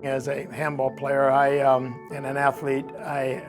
As a handball player and an athlete, I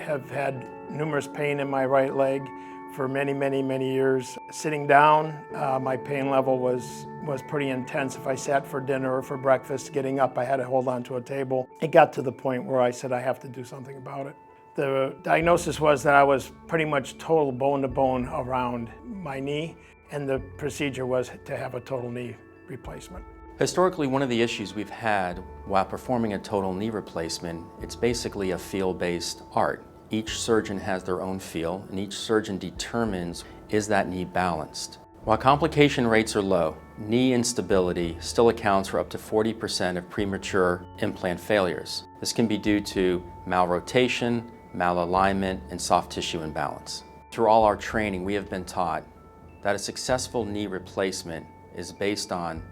have had numerous pain in my right leg for many years. Sitting down, my pain level was pretty intense. If I sat for dinner or for breakfast, getting up, I had to hold on to a table. It got to the point where I said I have to do something about it. The diagnosis was that I was pretty much total bone-to-bone around my knee, and the procedure was to have a total knee replacement. Historically, one of the issues we've had while performing a total knee replacement, it's basically a feel-based art. Each surgeon has their own feel, and each surgeon determines, is that knee balanced? While complication rates are low, knee instability still accounts for up to 40% of premature implant failures. This can be due to malrotation, malalignment, and soft tissue imbalance. Through all our training, we have been taught that a successful knee replacement is based on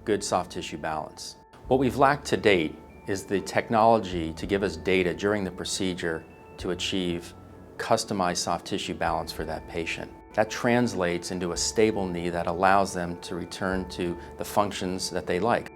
good soft tissue balance. What we've lacked to date is the technology to give us data during the procedure to achieve customized soft tissue balance for that patient. That translates into a stable knee that allows them to return to the functions that they like.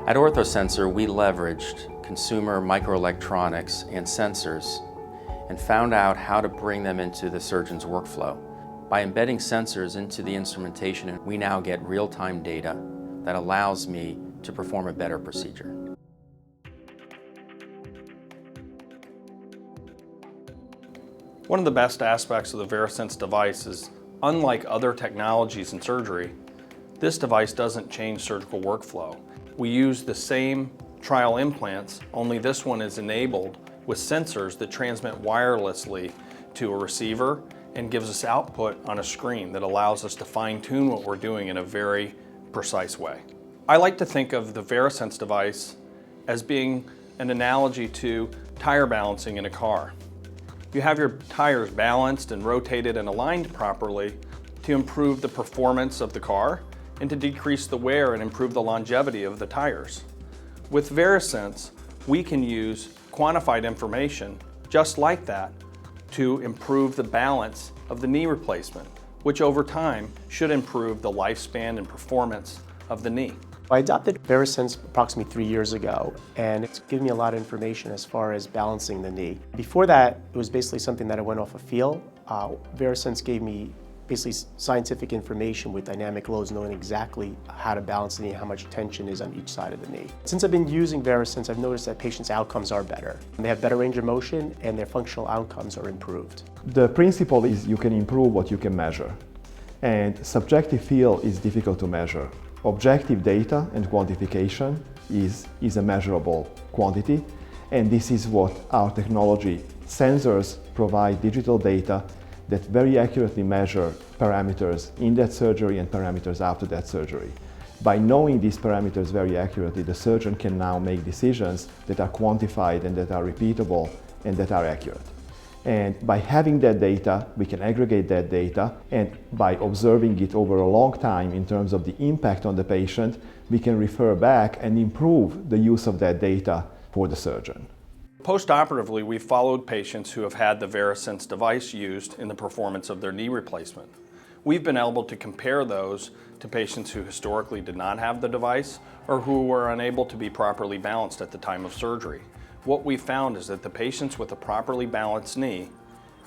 At OrthoSensor, we leveraged consumer microelectronics and sensors and found out how to bring them into the surgeon's workflow. By embedding sensors into the instrumentation, we now get real-time data that allows me to perform a better procedure. One of the best aspects of the VERASENSE device is, unlike other technologies in surgery, this device doesn't change surgical workflow. We use the same trial implants, only this one is enabled with sensors that transmit wirelessly to a receiver and gives us output on a screen that allows us to fine-tune what we're doing in a very precise way. I like to think of the VERASENSE device as being an analogy to tire balancing in a car. You have your tires balanced and rotated and aligned properly to improve the performance of the car and to decrease the wear and improve the longevity of the tires. With VERASENSE, we can use quantified information just like that to improve the balance of the knee replacement, which over time should improve the lifespan and performance of the knee. I adopted VERASENSE approximately 3 years ago, and it's given me a lot of information as far as balancing the knee. Before that, it was basically something that I went off a feel. VERASENSE gave me basically scientific information with dynamic loads, knowing exactly how to balance the knee, how much tension is on each side of the knee. Since I've been using VERASENSE, I've noticed that patients' outcomes are better. They have better range of motion and their functional outcomes are improved. The principle is you can improve what you can measure. And subjective feel is difficult to measure. Objective data and quantification is a measurable quantity. And this is what our technology, sensors provide digital data that very accurately measure parameters in that surgery and parameters after that surgery. By knowing these parameters very accurately, the surgeon can now make decisions that are quantified and that are repeatable and that are accurate. And by having that data, we can aggregate that data, and by observing it over a long time in terms of the impact on the patient, we can refer back and improve the use of that data for the surgeon. Post-operatively, we've followed patients who have had the VERASENSE device used in the performance of their knee replacement. We've been able to compare those to patients who historically did not have the device or who were unable to be properly balanced at the time of surgery. What we found is that the patients with a properly balanced knee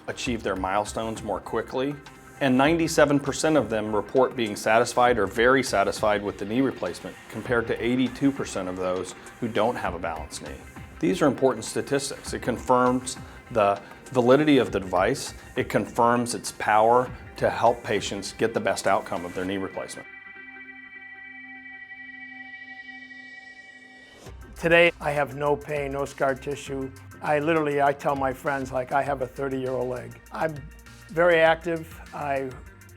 achieve their milestones more quickly, and 97% of them report being satisfied or very satisfied with the knee replacement, compared to 82% of those who don't have a balanced knee. These are important statistics. It confirms the validity of the device. It confirms its power to help patients get the best outcome of their knee replacement. Today, I have no pain, no scar tissue. I tell my friends, like, I have a 30-year-old leg. I'm very active. I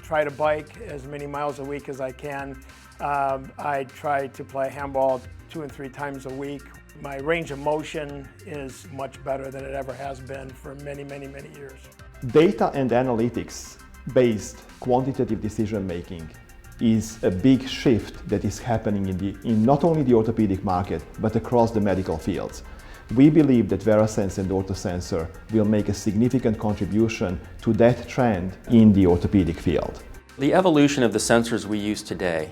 try to bike as many miles a week as I can. I try to play handball 2 and 3 times a week. My range of motion is much better than it ever has been for many years. Data and analytics-based quantitative decision making is a big shift that is happening in not only the orthopedic market, but across the medical fields. We believe that VERASENSE and OrthoSensor will make a significant contribution to that trend in the orthopedic field. The evolution of the sensors we use today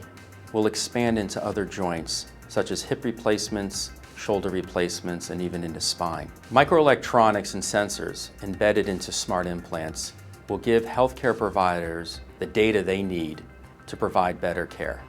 will expand into other joints, such as hip replacements, shoulder replacements, and even into spine. Microelectronics and sensors embedded into smart implants will give healthcare providers the data they need to provide better care.